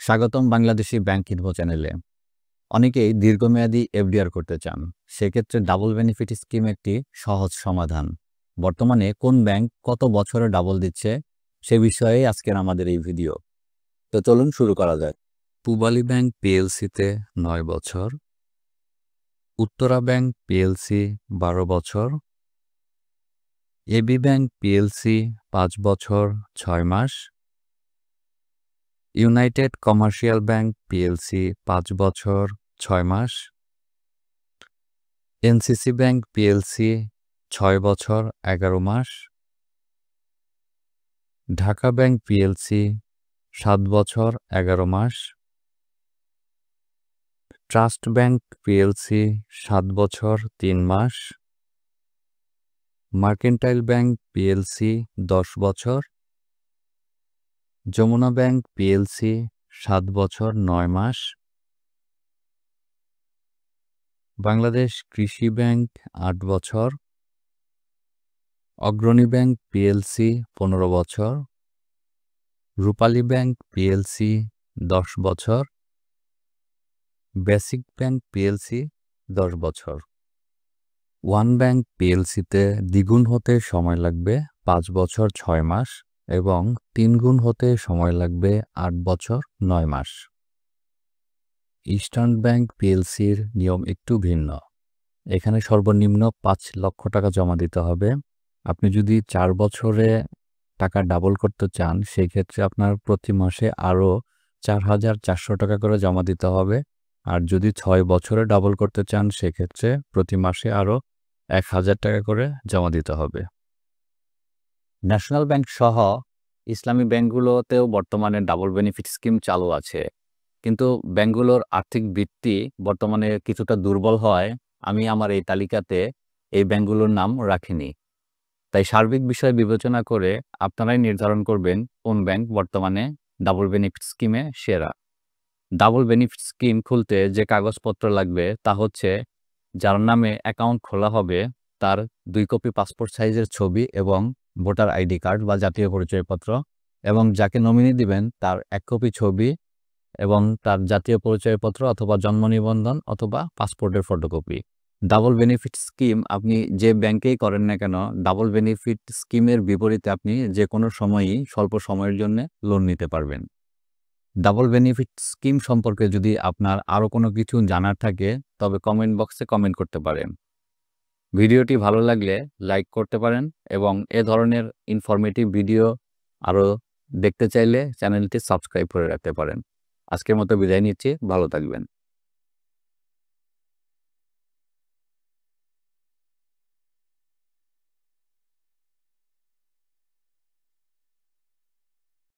স্বাগতম Bangladeshi bank info চ্যানেলে। অনেকেই দীর্ঘমেয়াদী এফডিআর করতে চান। সেক্ষেত্রে ডাবল বেনিফিট স্কিম একটি সহজ সমাধান। বর্তমানে কোন ব্যাংক কত বছরে ডাবল দিচ্ছে সে বিষয়ে আজকের আমাদের এই ভিডিও। তো চলুন শুরু করা যাক। পূবালী ব্যাংক পিএলসিতে 9 বছর, উত্তরা ব্যাংক পিএলসি 12 বছর, এবি ব্যাংক পিএলসি 5 বছর 6 মাস, ইউনাইটেড কমার্শিয়াল ব্যাংক পিএলসি 5 বছর 6 মাস, এনসিসি ব্যাংক পিএলসি 6 বছর 11 মাস, ঢাকা ব্যাংক পিএলসি 7 বছর 11 মাস, ট্রাস্ট ব্যাংক পিএলসি 7 বছর 3 মাস, মার্কেন্টাইল ব্যাংক পিএলসি 10 বছর, যমুনা ব্যাংক পিএলসি 7 বছর 9 মাস, বাংলাদেশ কৃষি ব্যাংক 8 বছর, অগ্রণী ব্যাংক পিএলসি 15 বছর, রূপালী ব্যাংক পিএলসি 10 বছর, বেসিক ব্যাংক পিএলসি 10 বছর। ওয়ান ব্যাংক পিএলসিতে দ্বিগুণ হতে সময় লাগবে 5 বছর 6 মাস এবং 3 গুণ হতে সময় লাগবে 8 বছর 9 মাস। ইস্টার্ন ব্যাংক পিএলসির নিয়ম একটু ভিন্ন। এখানে সর্বনিম্ন 5 লক্ষ টাকা জমা দিতে হবে। আপনি যদি 4 বছরে টাকা ডাবল করতে চান সেক্ষেত্রে আপনার প্রতি মাসে আরও 4,400 টাকা করে জমা দিতে হবে। আর যদি 6 বছরে ডাবল করতে চান সেক্ষেত্রে প্রতি মাসে আরও 1,000 টাকা করে জমা দিতে হবে। ন্যাশনাল ব্যাংক সহ ইসলামী ব্যাংকগুলোতেও বর্তমানে ডাবল বেনিফিট স্কিম চালু আছে, কিন্তু ব্যাংকগুলোর আর্থিক ভিত্তি বর্তমানে কিছুটা দুর্বল হয় আমি আমার এই তালিকাতে এই ব্যাংকগুলোর নাম রাখিনি। তাই সার্বিক বিষয় বিবেচনা করে আপনারাই নির্ধারণ করবেন কোন ব্যাংক বর্তমানে ডাবল বেনিফিট স্কিমে সেরা। ডাবল বেনিফিট স্কিম খুলতে যে কাগজপত্র লাগবে তা হচ্ছে, যার নামে অ্যাকাউন্ট খোলা হবে তার 2 কপি পাসপোর্ট সাইজের ছবি এবং ভোটার আইডি কার্ড বা জাতীয় পরিচয়পত্র, এবং যাকে নমিনি দিবেন তার 1 কপি ছবি এবং তার জাতীয় পরিচয়পত্র অথবা জন্ম নিবন্ধন অথবা পাসপোর্টের ফটোকপি। ডাবল বেনিফিট স্কিম আপনি যে ব্যাংকেই করেন না কেন, ডাবল বেনিফিট স্কিমের বিপরীতে আপনি যে কোনো সময়ই স্বল্প সময়ের জন্য লোন নিতে পারবেন। ডাবল বেনিফিট স্কিম সম্পর্কে যদি আপনার আরও কোনো কিছু জানার থাকে তবে কমেন্ট বক্সে কমেন্ট করতে পারেন। ভিডিওটি ভালো লাগলে লাইক করতে পারেন এবং এ ধরনের ইনফরমেটিভ ভিডিও আরও দেখতে চাইলে চ্যানেলটি সাবস্ক্রাইব করে রাখতে পারেন। আজকের মতো বিদায় নিচ্ছি, ভালো থাকবেন।